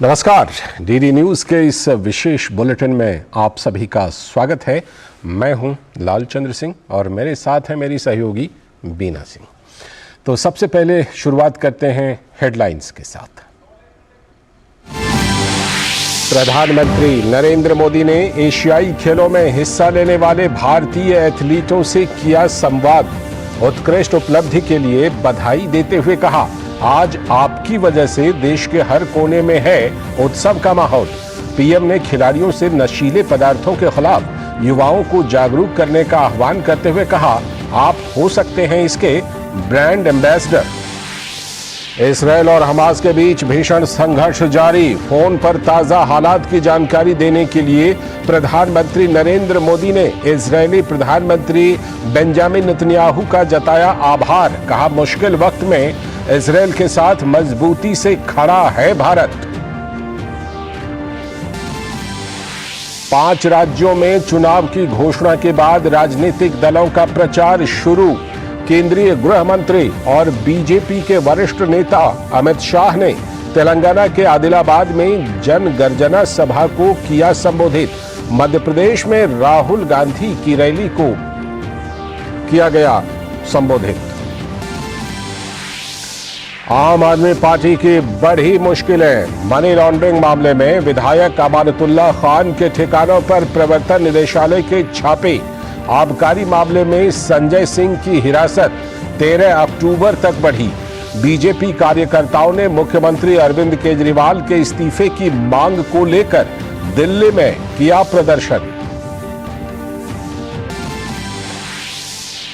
नमस्कार, DD news के इस विशेष बुलेटिन में आप सभी का स्वागत है। मैं हूं लालचंद्र सिंह और मेरे साथ है मेरी सहयोगी बीना सिंह। तो सबसे पहले शुरुआत करते हैं हेडलाइंस के साथ। प्रधानमंत्री नरेंद्र मोदी ने एशियाई खेलों में हिस्सा लेने वाले भारतीय एथलीटों से किया संवाद। उत्कृष्ट उपलब्धि के लिए बधाई देते हुए कहा, आज आपकी वजह से देश के हर कोने में है उत्सव का माहौल। पीएम ने खिलाड़ियों से नशीले पदार्थों के खिलाफ युवाओं को जागरूक करने का आह्वान करते हुए कहा, आप हो सकते हैं इसके ब्रांड एम्बेसडर। इस्राएल और हमास के बीच भीषण संघर्ष जारी। फोन पर ताजा हालात की जानकारी देने के लिए प्रधानमंत्री नरेंद्र मोदी ने इजरायली प्रधानमंत्री बेंजामिन नेतन्याहू का जताया आभार। कहा, मुश्किल वक्त में इजरायल के साथ मजबूती से खड़ा है भारत। 5 राज्यों में चुनाव की घोषणा के बाद राजनीतिक दलों का प्रचार शुरू। केंद्रीय गृह मंत्री और बीजेपी के वरिष्ठ नेता अमित शाह ने तेलंगाना के आदिलाबाद में जन गर्जना सभा को किया संबोधित। मध्य प्रदेश में राहुल गांधी की रैली को किया गया संबोधित। आम आदमी पार्टी की बढ़ी मुश्किलें। मनी लॉन्ड्रिंग मामले में विधायक अमानतुल्लाह खान के ठिकानों पर प्रवर्तन निदेशालय के छापे। आबकारी मामले में संजय सिंह की हिरासत 13 अक्टूबर तक बढ़ी। बीजेपी कार्यकर्ताओं ने मुख्यमंत्री अरविंद केजरीवाल के इस्तीफे की मांग को लेकर दिल्ली में किया प्रदर्शन।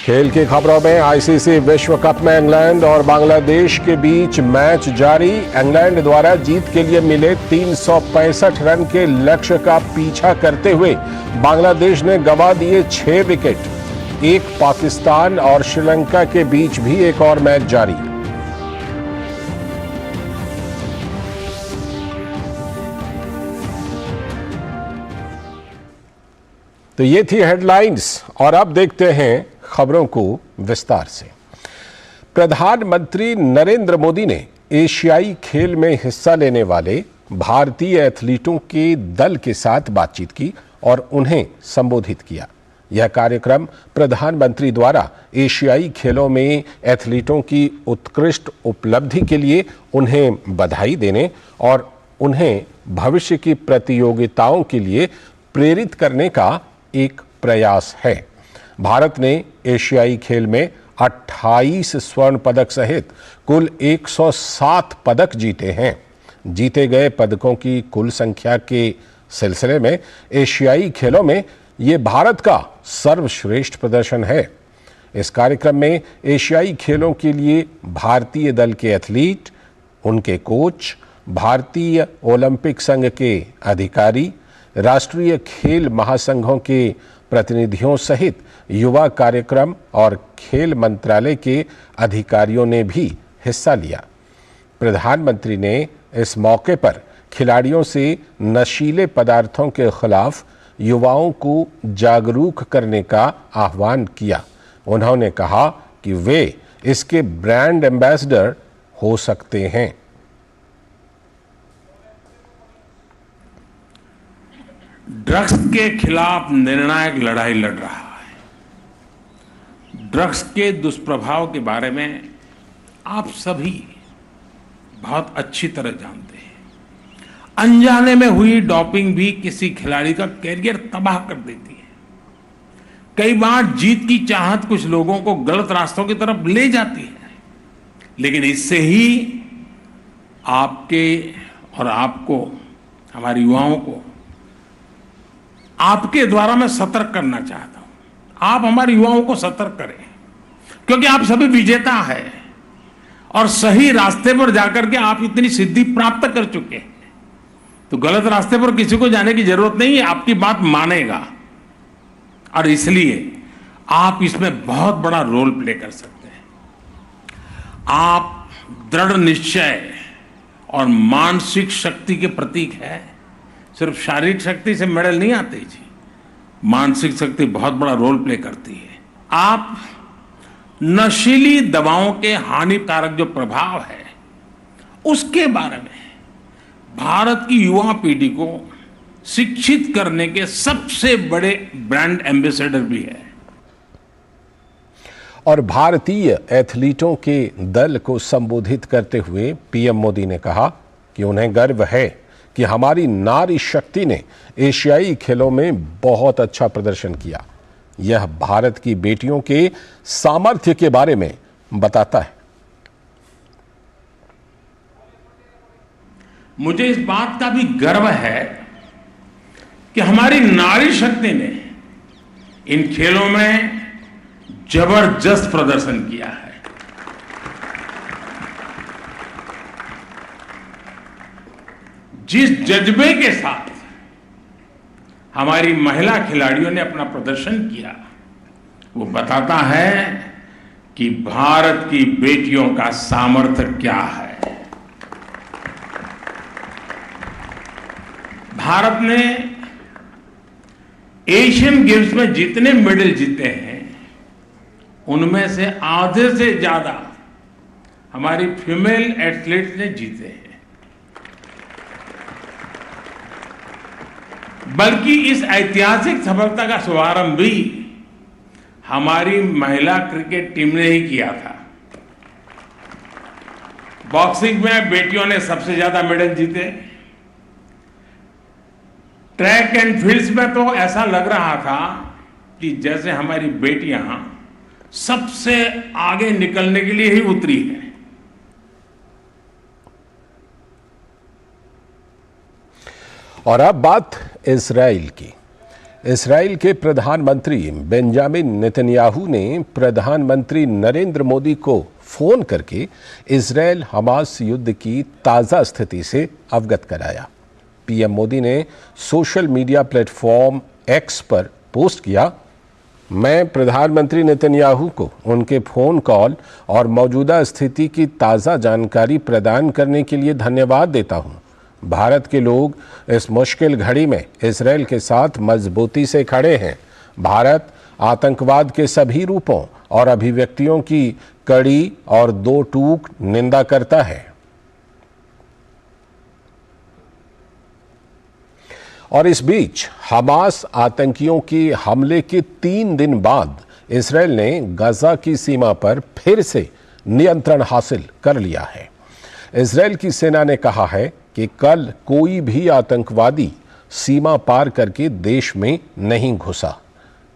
खेल की खबरों में आईसीसी विश्व कप में इंग्लैंड और बांग्लादेश के बीच मैच जारी। इंग्लैंड द्वारा जीत के लिए मिले 365 रन के लक्ष्य का पीछा करते हुए बांग्लादेश ने गंवा दिए 6 विकेट। एक पाकिस्तान और श्रीलंका के बीच भी एक और मैच जारी। तो ये थी हेडलाइंस और अब देखते हैं खबरों को विस्तार से। प्रधानमंत्री नरेंद्र मोदी ने एशियाई खेल में हिस्सा लेने वाले भारतीय एथलीटों के दल के साथ बातचीत की और उन्हें संबोधित किया। यह कार्यक्रम प्रधानमंत्री द्वारा एशियाई खेलों में एथलीटों की उत्कृष्ट उपलब्धि के लिए उन्हें बधाई देने और उन्हें भविष्य की प्रतियोगिताओं के लिए प्रेरित करने का एक प्रयास है। भारत ने एशियाई खेल में 28 स्वर्ण पदक सहित कुल 107 पदक जीते हैं। जीते गए पदकों की कुल संख्या के सिलसिले में एशियाई खेलों में ये भारत का सर्वश्रेष्ठ प्रदर्शन है। इस कार्यक्रम में एशियाई खेलों के लिए भारतीय दल के एथलीट, उनके कोच, भारतीय ओलंपिक संघ के अधिकारी, राष्ट्रीय खेल महासंघों के प्रतिनिधियों सहित युवा कार्यक्रम और खेल मंत्रालय के अधिकारियों ने भी हिस्सा लिया। प्रधानमंत्री ने इस मौके पर खिलाड़ियों से नशीले पदार्थों के खिलाफ युवाओं को जागरूक करने का आह्वान किया। उन्होंने कहा कि वे इसके ब्रांड एम्बेसडर हो सकते हैं। ड्रग्स के खिलाफ निर्णायक लड़ाई लड़ रहा है। ड्रग्स के दुष्प्रभाव के बारे में आप सभी बहुत अच्छी तरह जानते हैं। अनजाने में हुई डोपिंग भी किसी खिलाड़ी का कैरियर तबाह कर देती है। कई बार जीत की चाहत कुछ लोगों को गलत रास्तों की तरफ ले जाती है, लेकिन इससे ही आपके और आपको, हमारे युवाओं को आपके द्वारा मैं सतर्क करना चाहता हूं। आप हमारे युवाओं को सतर्क करें, क्योंकि आप सभी विजेता हैं और सही रास्ते पर जाकर के आप इतनी सिद्धि प्राप्त कर चुके हैं। तो गलत रास्ते पर किसी को जाने की जरूरत नहीं है, आपकी बात मानेगा और इसलिए आप इसमें बहुत बड़ा रोल प्ले कर सकते हैं। आप दृढ़ निश्चय और मानसिक शक्ति के प्रतीक है। सिर्फ शारीरिक शक्ति से मेडल नहीं आते जी, मानसिक शक्ति बहुत बड़ा रोल प्ले करती है। आप नशीली दवाओं के हानिकारक जो प्रभाव है उसके बारे में भारत की युवा पीढ़ी को शिक्षित करने के सबसे बड़े ब्रांड एम्बेसडर भी है। और भारतीय एथलीटों के दल को संबोधित करते हुए पीएम मोदी ने कहा कि उन्हें गर्व है कि हमारी नारी शक्ति ने एशियाई खेलों में बहुत अच्छा प्रदर्शन किया। यह भारत की बेटियों के सामर्थ्य के बारे में बताता है। मुझे इस बात का भी गर्व है कि हमारी नारी शक्ति ने इन खेलों में जबरदस्त प्रदर्शन किया है। जिस जज्बे के साथ हमारी महिला खिलाड़ियों ने अपना प्रदर्शन किया, वो बताता है कि भारत की बेटियों का सामर्थ्य क्या है। भारत ने एशियन गेम्स में जितने मेडल जीते हैं, उनमें से आधे से ज्यादा हमारी फीमेल एथलीट्स ने जीते हैं। बल्कि इस ऐतिहासिक सफलता का शुभारंभ भी हमारी महिला क्रिकेट टीम ने ही किया था। बॉक्सिंग में बेटियों ने सबसे ज्यादा मेडल जीते। ट्रैक एंड फील्ड्स में तो ऐसा लग रहा था कि जैसे हमारी बेटियां सबसे आगे निकलने के लिए ही उतरी है। और अब बात इजराइल की। इजराइल के प्रधानमंत्री बेंजामिन नेतन्याहू ने प्रधानमंत्री नरेंद्र मोदी को फोन करके इजराइल हमास युद्ध की ताजा स्थिति से अवगत कराया। पीएम मोदी ने सोशल मीडिया प्लेटफॉर्म एक्स पर पोस्ट किया, मैं प्रधानमंत्री नेतन्याहू को उनके फोन कॉल और मौजूदा स्थिति की ताज़ा जानकारी प्रदान करने के लिए धन्यवाद देता हूं। भारत के लोग इस मुश्किल घड़ी में इजराइल के साथ मजबूती से खड़े हैं। भारत आतंकवाद के सभी रूपों और अभिव्यक्तियों की कड़ी और दो टूक निंदा करता है। और इस बीच हमास आतंकियों के हमले के 3 दिन बाद इजराइल ने गजा की सीमा पर फिर से नियंत्रण हासिल कर लिया है। इजराइल की सेना ने कहा है कि कल कोई भी आतंकवादी सीमा पार करके देश में नहीं घुसा।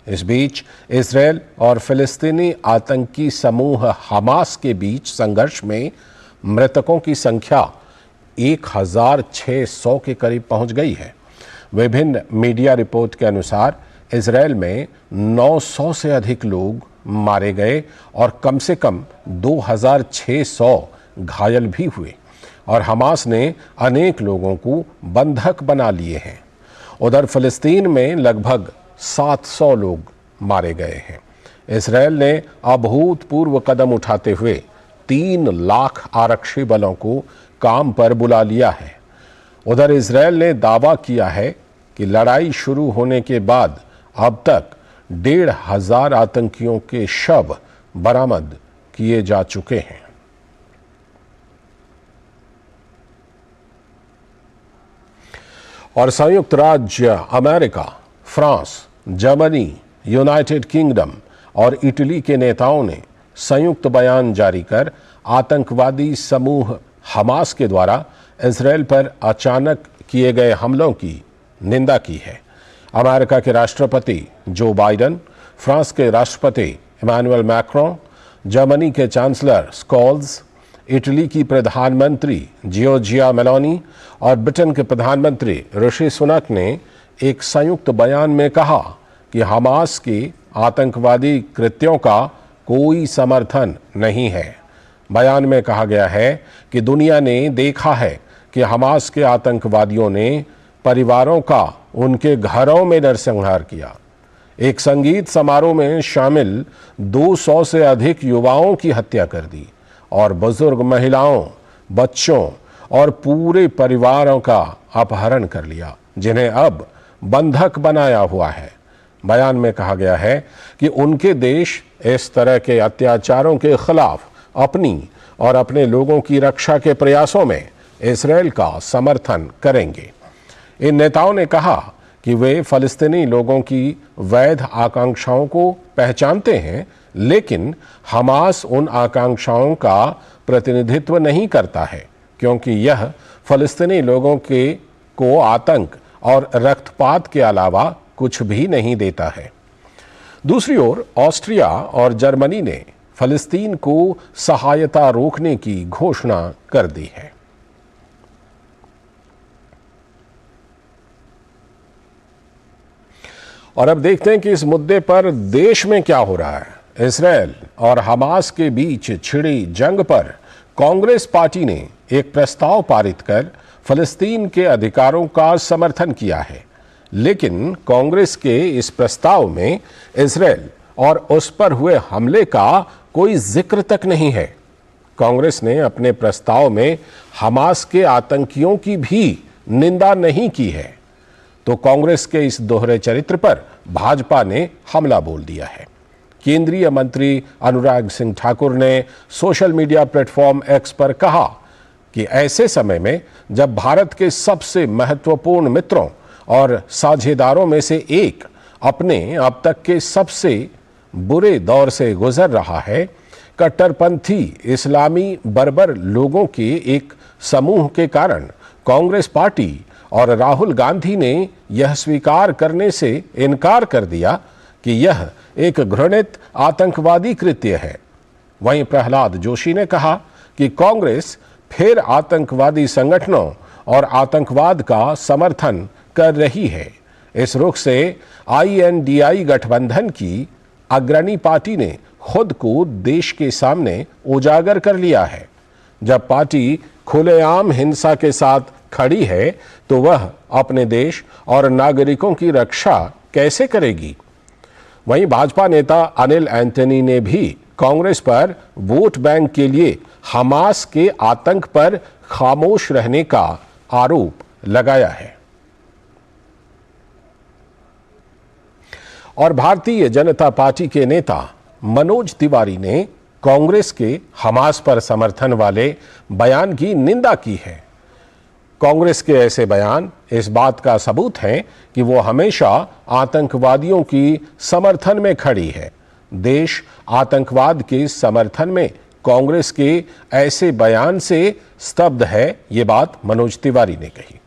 इस बीच इजराइल और फिलिस्तीनी आतंकी समूह हमास के बीच संघर्ष में मृतकों की संख्या 1600 के करीब पहुंच गई है। विभिन्न मीडिया रिपोर्ट के अनुसार इजराइल में 900 से अधिक लोग मारे गए और कम से कम 2600 घायल भी हुए और हमास ने अनेक लोगों को बंधक बना लिए हैं। उधर फिलिस्तीन में लगभग 700 लोग मारे गए हैं। इजराइल ने अभूतपूर्व कदम उठाते हुए 3 लाख आरक्षी बलों को काम पर बुला लिया है। उधर इजराइल ने दावा किया है कि लड़ाई शुरू होने के बाद अब तक 1,500 आतंकियों के शव बरामद किए जा चुके हैं। और संयुक्त राज्य America, France, Germany, United kingdom और इटली के नेताओं ने संयुक्त बयान जारी कर आतंकवादी समूह हमास के द्वारा इजराइल पर अचानक किए गए हमलों की निंदा की है। अमेरिका के राष्ट्रपति जो बाइडेन, फ्रांस के राष्ट्रपति इमैनुअल मैक्रों, जर्मनी के चांसलर स्कॉल्स, इटली की प्रधानमंत्री जियोर्जिया मेलोनी और ब्रिटेन के प्रधानमंत्री ऋषि सुनक ने एक संयुक्त बयान में कहा कि हमास के आतंकवादी कृत्यों का कोई समर्थन नहीं है। बयान में कहा गया है कि दुनिया ने देखा है कि हमास के आतंकवादियों ने परिवारों का उनके घरों में नरसंहार किया। एक संगीत समारोह में शामिल 200 से अधिक युवाओं की हत्या कर दी और बुजुर्ग महिलाओं, बच्चों और पूरे परिवारों का अपहरण कर लिया, जिन्हें अब बंधक बनाया हुआ है। बयान में कहा गया है कि उनके देश इस तरह के अत्याचारों के खिलाफ अपनी और अपने लोगों की रक्षा के प्रयासों में इजरायल का समर्थन करेंगे। इन नेताओं ने कहा कि वे फलस्तीनी लोगों की वैध आकांक्षाओं को पहचानते हैं, लेकिन हमास उन आकांक्षाओं का प्रतिनिधित्व नहीं करता है, क्योंकि यह फलस्तीनी लोगों को आतंक और रक्तपात के अलावा कुछ भी नहीं देता है। दूसरी ओर ऑस्ट्रिया और जर्मनी ने फलस्तीन को सहायता रोकने की घोषणा कर दी है। और अब देखते हैं कि इस मुद्दे पर देश में क्या हो रहा है। इजरायल और हमास के बीच छिड़ी जंग पर कांग्रेस पार्टी ने एक प्रस्ताव पारित कर फलस्तीन के अधिकारों का समर्थन किया है, लेकिन कांग्रेस के इस प्रस्ताव में इजरायल और उस पर हुए हमले का कोई जिक्र तक नहीं है। कांग्रेस ने अपने प्रस्ताव में हमास के आतंकियों की भी निंदा नहीं की है, तो कांग्रेस के इस दोहरे चरित्र पर भाजपा ने हमला बोल दिया है। केंद्रीय मंत्री अनुराग सिंह ठाकुर ने सोशल मीडिया प्लेटफॉर्म एक्स पर कहा कि ऐसे समय में जब भारत के सबसे महत्वपूर्ण मित्रों और साझेदारों में से एक अपने अब तक के सबसे बुरे दौर से गुजर रहा है, कट्टरपंथी इस्लामी बर्बर लोगों के एक समूह के कारण कांग्रेस पार्टी और राहुल गांधी ने यह स्वीकार करने से इनकार कर दिया कि यह एक घृणित आतंकवादी कृत्य है। वहीं प्रहलाद जोशी ने कहा कि कांग्रेस फिर आतंकवादी संगठनों और आतंकवाद का समर्थन कर रही है। इस रुख से INDI गठबंधन की अग्रणी पार्टी ने खुद को देश के सामने उजागर कर लिया है। जब पार्टी खुलेआम हिंसा के साथ खड़ी है, तो वह अपने देश और नागरिकों की रक्षा कैसे करेगी? वहीं भाजपा नेता अनिल एंटनी ने भी कांग्रेस पर वोट बैंक के लिए हमास के आतंक पर खामोश रहने का आरोप लगाया है। और भारतीय जनता पार्टी के नेता मनोज तिवारी ने कांग्रेस के हमास पर समर्थन वाले बयान की निंदा की है। कांग्रेस के ऐसे बयान इस बात का सबूत हैं कि वो हमेशा आतंकवादियों की समर्थन में खड़ी है। देश आतंकवाद के समर्थन में कांग्रेस के ऐसे बयान से स्तब्ध है, ये बात मनोज तिवारी ने कही।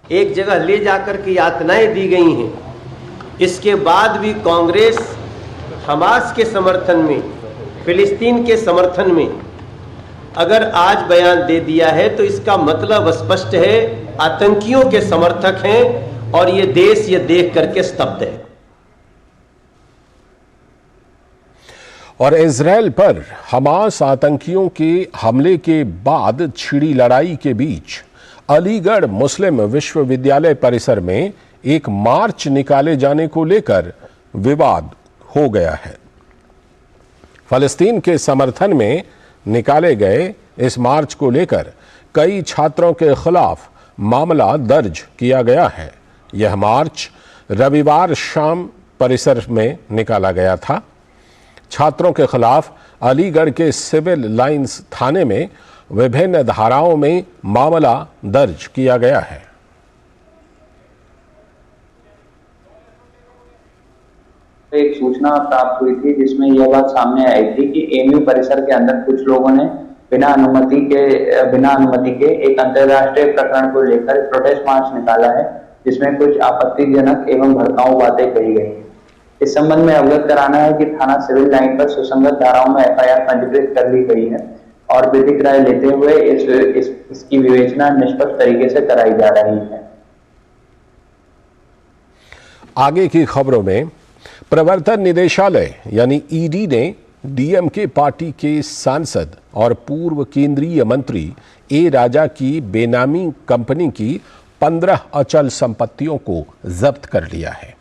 एक जगह ले जाकर के यातनाएं दी गई हैं, इसके बाद भी कांग्रेस हमास के समर्थन में, फिलिस्तीन के समर्थन में अगर आज बयान दे दिया है तो इसका मतलब स्पष्ट है, आतंकियों के समर्थक हैं और ये देश ये देख करके स्तब्ध है। और इजरायल पर हमास आतंकियों के हमले के बाद छिड़ी लड़ाई के बीच अलीगढ़ मुस्लिम विश्वविद्यालय परिसर में एक मार्च निकाले जाने को लेकर विवाद हो गया है। फलस्तीन के समर्थन में निकाले गए इस मार्च को लेकर कई छात्रों के खिलाफ मामला दर्ज किया गया है। यह मार्च रविवार शाम परिसर में निकाला गया था। छात्रों के खिलाफ अलीगढ़ के सिविल लाइंस थाने में विभिन्न धाराओं में मामला दर्ज किया गया है। एक सूचना प्राप्त हुई थी जिसमें यह बात सामने आई थी कि एमयू परिसर के अंदर कुछ लोगों ने बिना अनुमति के एक अंतर्राष्ट्रीय प्रकरण को लेकर प्रोटेस्ट मार्च निकाला है, जिसमें कुछ आपत्तिजनक एवं भड़काऊ बातें कही गई। इस संबंध में अवगत कराना है कि थाना सिविल लाइन पर सुसंगत धाराओं में FIR पंजीकृत कर ली गई है और विधिक राय लेते हुए इसकी विवेचना निष्पक्ष तरीके से कराई जा रही है। आगे की खबरों में प्रवर्तन निदेशालय यानी ED ने DMK पार्टी के सांसद और पूर्व केंद्रीय मंत्री A राजा की बेनामी कंपनी की 15 अचल संपत्तियों को जब्त कर लिया है।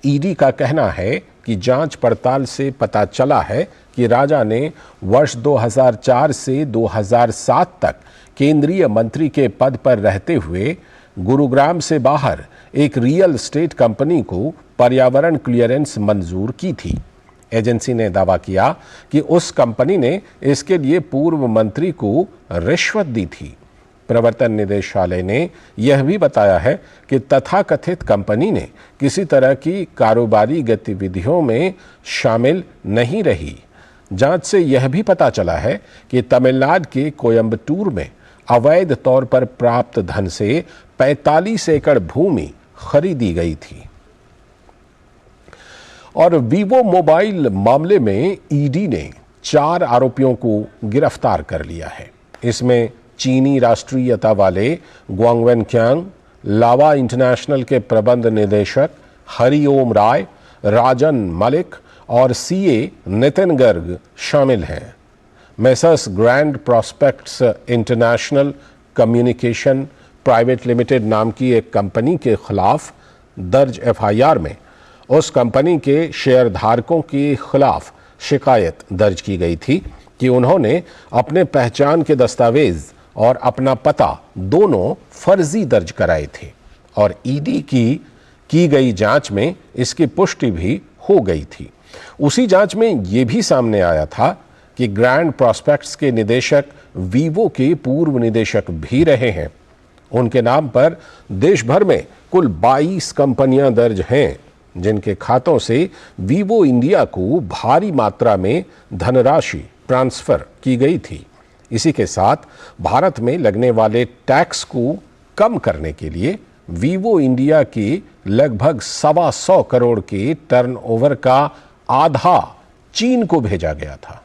ED का कहना है कि जांच पड़ताल से पता चला है कि राजा ने वर्ष 2004 से 2007 तक केंद्रीय मंत्री के पद पर रहते हुए गुरुग्राम से बाहर एक रियल एस्टेट कंपनी को पर्यावरण क्लियरेंस मंजूर की थी। एजेंसी ने दावा किया कि उस कंपनी ने इसके लिए पूर्व मंत्री को रिश्वत दी थी। प्रवर्तन निदेशालय ने यह भी बताया है कि तथाकथित कंपनी ने किसी तरह की कारोबारी गतिविधियों में शामिल नहीं रही। जांच से यह भी पता चला है कि तमिलनाडु के कोयंबटूर में अवैध तौर पर प्राप्त धन से 45 एकड़ भूमि खरीदी गई थी। और वीवो मोबाइल मामले में ईडी ने 4 आरोपियों को गिरफ्तार कर लिया है। इसमें चीनी राष्ट्रीयता वाले ग्वांग वेनक्यांग, लावा इंटरनेशनल के प्रबंध निदेशक हरिओम राय, राजन मलिक और सीए नितिन गर्ग शामिल हैं। Messrs grand prospects international communication private limited नाम की एक कंपनी के खिलाफ दर्ज एफआईआर में उस कंपनी के शेयरधारकों के खिलाफ शिकायत दर्ज की गई थी कि उन्होंने अपने पहचान के दस्तावेज और अपना पता दोनों फर्जी दर्ज कराए थे और ईडी की गई जांच में इसकी पुष्टि भी हो गई थी। उसी जांच में यह भी सामने आया था कि ग्रैंड प्रॉस्पेक्ट्स के निदेशक वीवो के पूर्व निदेशक भी रहे हैं। उनके नाम पर देश भर में कुल 22 कंपनियां दर्ज हैं जिनके खातों से वीवो इंडिया को भारी मात्रा में धनराशि ट्रांसफर की गई थी। इसी के साथ भारत में लगने वाले टैक्स को कम करने के लिए वीवो इंडिया के लगभग 125 करोड़ के टर्नओवर का आधा चीन को भेजा गया था।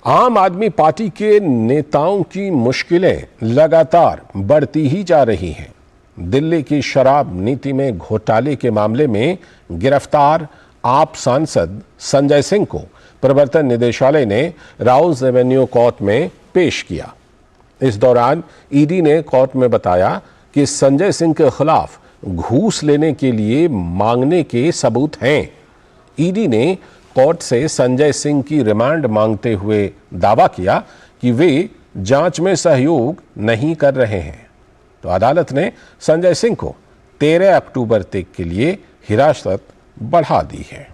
आम आदमी पार्टी के नेताओं की मुश्किलें लगातार बढ़ती ही जा रही हैं। दिल्ली की शराब नीति में घोटाले के मामले में गिरफ्तार आप सांसद संजय सिंह को प्रवर्तन निदेशालय ने राउज एवेन्यू कोर्ट में पेश किया। इस दौरान ईडी ने कोर्ट में बताया कि संजय सिंह के खिलाफ घूस लेने के लिए मांगने के सबूत हैं। ईडी ने कोर्ट से संजय सिंह की रिमांड मांगते हुए दावा किया कि वे जांच में सहयोग नहीं कर रहे हैं। तो अदालत ने संजय सिंह को 13 अक्टूबर तक के लिए हिरासत बढ़ा दी है।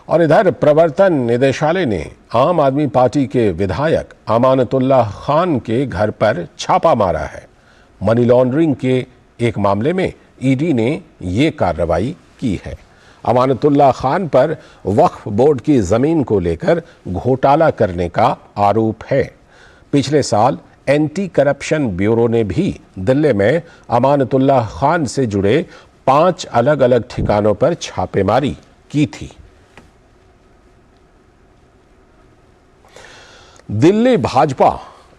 और इधर प्रवर्तन निदेशालय ने आम आदमी पार्टी के विधायक अमानतुल्लाह खान के घर पर छापा मारा है। मनी लॉन्ड्रिंग के एक मामले में ईडी ने ये कार्रवाई की है। अमानतुल्लाह खान पर वक्फ बोर्ड की जमीन को लेकर घोटाला करने का आरोप है। पिछले साल एंटी करप्शन ब्यूरो ने भी दिल्ली में अमानतुल्लाह खान से जुड़े 5 अलग अलग ठिकानों पर छापेमारी की थी। दिल्ली भाजपा,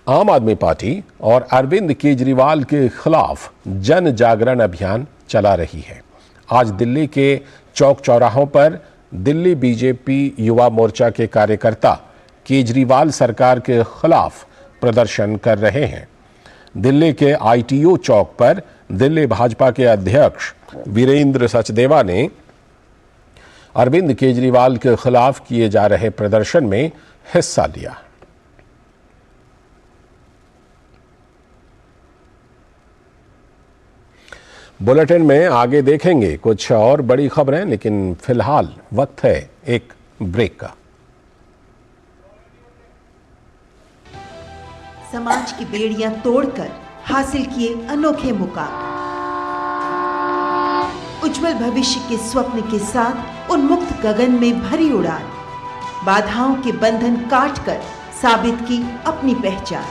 आम आदमी पार्टी और अरविंद केजरीवाल के खिलाफ जन जागरण अभियान चला रही है। आज दिल्ली के चौक चौराहों पर दिल्ली बीजेपी युवा मोर्चा के कार्यकर्ता केजरीवाल सरकार के खिलाफ प्रदर्शन कर रहे हैं। दिल्ली के आईटीओ चौक पर दिल्ली भाजपा के अध्यक्ष वीरेंद्र सचदेवा ने अरविंद केजरीवाल के खिलाफ किए जा रहे प्रदर्शन में हिस्सा लिया। बुलेटिन में आगे देखेंगे कुछ और बड़ी खबरें, लेकिन फिलहाल वक्त है एक ब्रेक का। समाज की बेड़ियां तोड़कर हासिल किए अनोखे मुकाम, उज्जवल भविष्य के स्वप्न के साथ उन्मुक्त गगन में भरी उड़ान, बाधाओं के बंधन काटकर साबित की अपनी पहचान,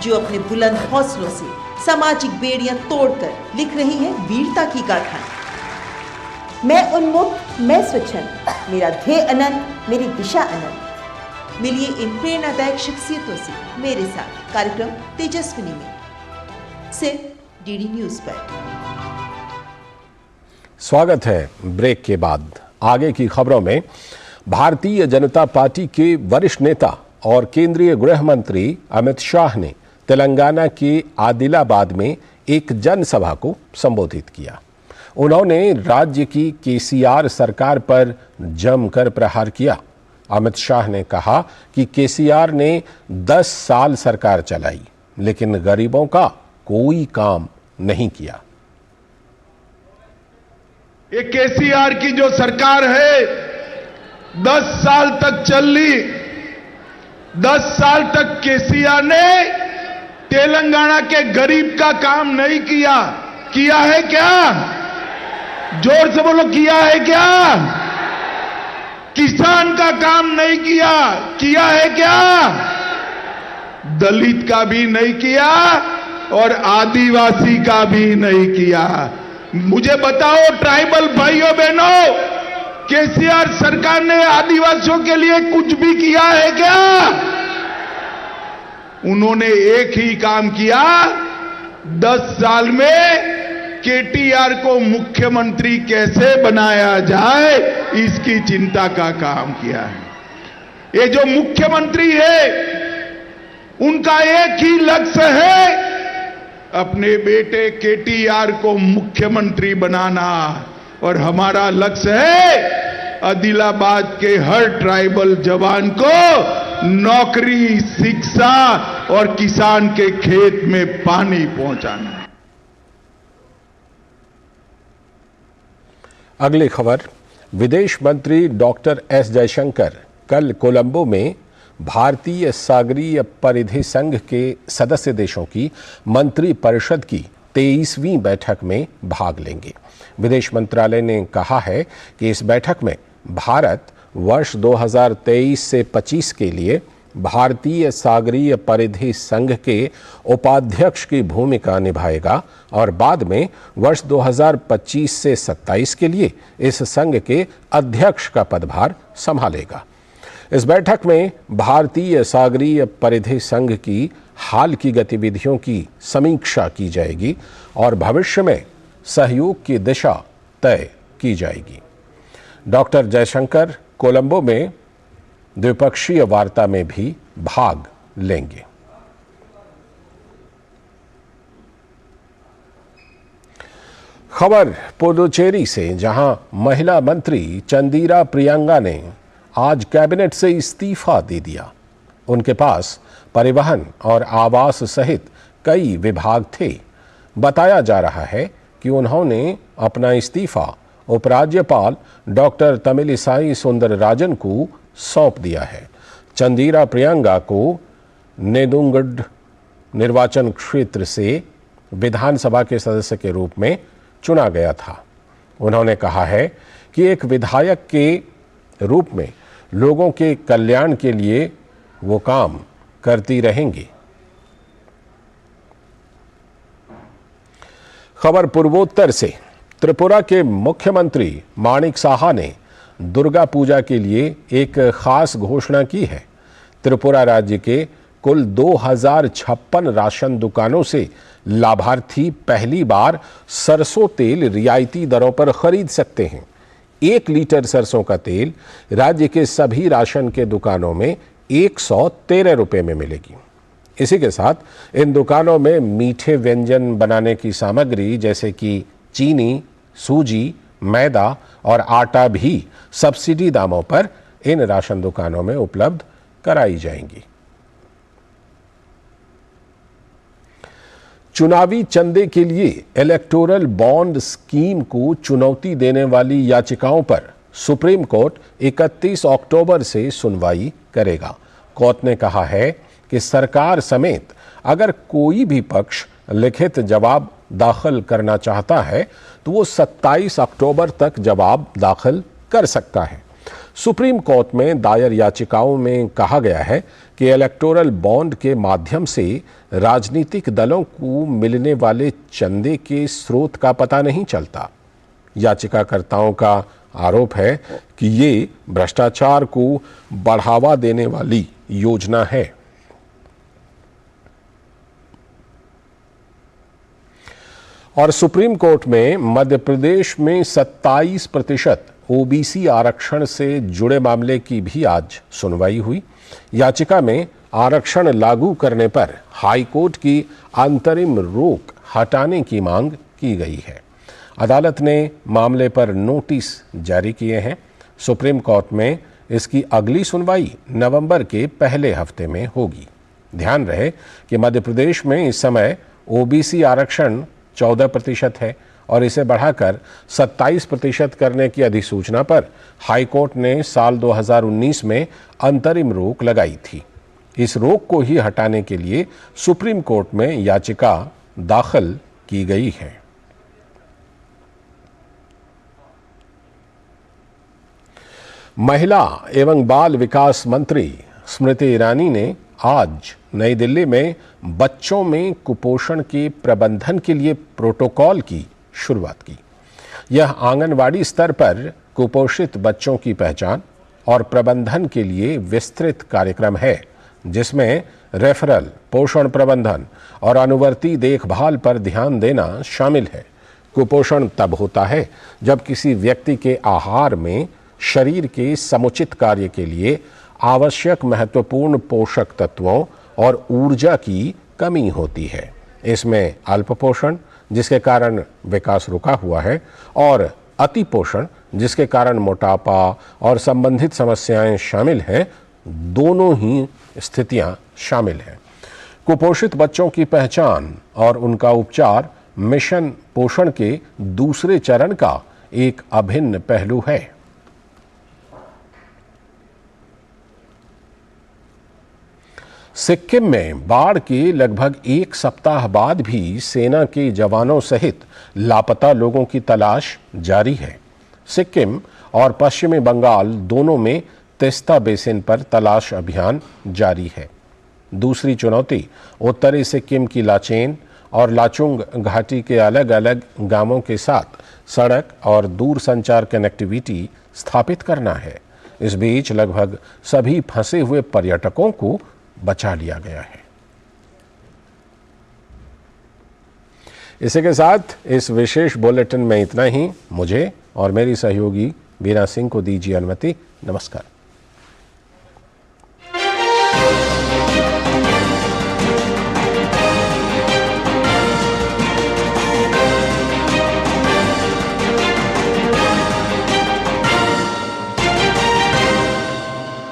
जो अपने बुलंद हौसलों से सामाजिक बेड़ियां तोड़कर लिख रही है वीरता की गाथाएं। मैं उन्मुक्त, मैं स्वच्छंद, मेरा ध्येय अनंत, मेरी दिशा अनंत। मिलिए इन प्रेरणादायक शख्सियतों से मेरे साथ कार्यक्रम तेजस्विनी में, सिर्फ डीडी न्यूज पर। स्वागत है ब्रेक के बाद। आगे की खबरों में भारतीय जनता पार्टी के वरिष्ठ नेता और केंद्रीय गृह मंत्री अमित शाह ने तेलंगाना के आदिलाबाद में एक जनसभा को संबोधित किया। उन्होंने राज्य की केसीआर सरकार पर जमकर प्रहार किया। अमित शाह ने कहा कि केसीआर ने 10 साल सरकार चलाई, लेकिन गरीबों का कोई काम नहीं किया। ये केसीआर की जो सरकार है 10 साल तक चली। 10 साल तक केसीआर ने तेलंगाना के गरीब का काम नहीं किया। किया है क्या? जोर से बोलो, किया है क्या? किसान का काम नहीं किया। किया है क्या? दलित का भी नहीं किया और आदिवासी का भी नहीं किया। मुझे बताओ ट्राइबल भाइयों बहनों, केसीआर सरकार ने आदिवासियों के लिए कुछ भी किया है क्या? उन्होंने एक ही काम किया, 10 साल में केटीआर को मुख्यमंत्री कैसे बनाया जाए इसकी चिंता का काम किया है। ये जो मुख्यमंत्री है उनका एक ही लक्ष्य है, अपने बेटे केटीआर को मुख्यमंत्री बनाना। और हमारा लक्ष्य है आदिलाबाद के हर ट्राइबल जवान को नौकरी, शिक्षा और किसान के खेत में पानी पहुंचाना। अगली खबर, विदेश मंत्री डॉक्टर एस जयशंकर कल कोलंबो में भारतीय सागरीय परिधि संघ के सदस्य देशों की मंत्री परिषद की 23वीं बैठक में भाग लेंगे। विदेश मंत्रालय ने कहा है कि इस बैठक में भारत वर्ष 2023 से 25 के लिए भारतीय सागरीय परिधि संघ के उपाध्यक्ष की भूमिका निभाएगा और बाद में वर्ष 2025 से 27 के लिए इस संघ के अध्यक्ष का पदभार संभालेगा। इस बैठक में भारतीय सागरीय परिधि संघ की हाल की गतिविधियों की समीक्षा की जाएगी और भविष्य में सहयोग की दिशा तय की जाएगी। डॉक्टर जयशंकर कोलंबो में द्विपक्षीय वार्ता में भी भाग लेंगे। खबर पुडुचेरी से, जहां महिला मंत्री चंदीरा प्रियंका ने आज कैबिनेट से इस्तीफा दे दिया। उनके पास परिवहन और आवास सहित कई विभाग थे। बताया जा रहा है कि उन्होंने अपना इस्तीफा उपराज्यपाल डॉक्टर तमिलिसाई सुंदरराजन को सौंप दिया है। चंदीरा प्रियंका को नेदुंगड निर्वाचन क्षेत्र से विधानसभा के सदस्य के रूप में चुना गया था। उन्होंने कहा है कि एक विधायक के रूप में लोगों के कल्याण के लिए वो काम करती रहेंगी। खबर पूर्वोत्तर से, त्रिपुरा के मुख्यमंत्री माणिक साहा ने दुर्गा पूजा के लिए एक खास घोषणा की है। त्रिपुरा राज्य के कुल 2056 राशन दुकानों से लाभार्थी पहली बार सरसों तेल रियायती दरों पर खरीद सकते हैं। 1 लीटर सरसों का तेल राज्य के सभी राशन के दुकानों में 113 रुपये में मिलेगी। इसी के साथ इन दुकानों में मीठे व्यंजन बनाने की सामग्री जैसे कि चीनी, सूजी, मैदा और आटा भी सब्सिडी दामों पर इन राशन दुकानों में उपलब्ध कराई जाएंगी। चुनावी चंदे के लिए इलेक्टोरल बॉन्ड स्कीम को चुनौती देने वाली याचिकाओं पर सुप्रीम कोर्ट 31 अक्टूबर से सुनवाई करेगा। कोर्ट ने कहा है कि सरकार समेत अगर कोई भी पक्ष लिखित जवाब दाखिल करना चाहता है तो वो 27 अक्टूबर तक जवाब दाखिल कर सकता है। सुप्रीम कोर्ट में दायर याचिकाओं में कहा गया है कि इलेक्टोरल बॉन्ड के माध्यम से राजनीतिक दलों को मिलने वाले चंदे के स्रोत का पता नहीं चलता। याचिकाकर्ताओं का आरोप है कि ये भ्रष्टाचार को बढ़ावा देने वाली योजना है। और सुप्रीम कोर्ट में मध्य प्रदेश में 27% ओबीसी आरक्षण से जुड़े मामले की भी आज सुनवाई हुई। याचिका में आरक्षण लागू करने पर हाई कोर्ट की अंतरिम रोक हटाने की मांग की गई है। अदालत ने मामले पर नोटिस जारी किए हैं। सुप्रीम कोर्ट में इसकी अगली सुनवाई नवंबर के पहले हफ्ते में होगी। ध्यान रहे कि मध्य प्रदेश में इस समय ओबीसी आरक्षण 14% है और इसे बढ़ाकर 27% करने की अधिसूचना पर हाईकोर्ट ने साल 2019 में अंतरिम रोक लगाई थी। इस रोक को ही हटाने के लिए सुप्रीम कोर्ट में याचिका दाखिल की गई है। महिला एवं बाल विकास मंत्री स्मृति ईरानी ने आज नई दिल्ली में बच्चों में कुपोषण के प्रबंधन के लिए प्रोटोकॉल की शुरुआत की। यह आंगनवाड़ी स्तर पर कुपोषित बच्चों की पहचान और प्रबंधन के लिए विस्तृत कार्यक्रम है, जिसमें रेफरल, पोषण प्रबंधन और अनुवर्ती देखभाल पर ध्यान देना शामिल है। कुपोषण तब होता है जब किसी व्यक्ति के आहार में शरीर के समुचित कार्य के लिए आवश्यक महत्वपूर्ण पोषक तत्वों और ऊर्जा की कमी होती है। इसमें अल्प पोषण, जिसके कारण विकास रुका हुआ है, और अति पोषण, जिसके कारण मोटापा और संबंधित समस्याएं शामिल हैं। दोनों ही स्थितियां शामिल हैं। कुपोषित बच्चों की पहचान और उनका उपचार मिशन पोषण के दूसरे चरण का एक अभिन्न पहलू है। सिक्किम में बाढ़ के लगभग एक सप्ताह बाद भी सेना के जवानों सहित लापता लोगों की तलाश जारी है। सिक्किम और पश्चिमी बंगाल दोनों में तेस्ता बेसिन पर तलाश अभियान जारी है। दूसरी चुनौती उत्तरी सिक्किम की लाचेन और लाचुंग घाटी के अलग अलग गांवों के साथ सड़क और दूर संचार कनेक्टिविटी स्थापित करना है। इस बीच लगभग सभी फंसे हुए पर्यटकों को बचा लिया गया है। इसी के साथ इस विशेष बुलेटिन में इतना ही। मुझे और मेरी सहयोगी बीना सिंह को दीजिए अनुमति। नमस्कार।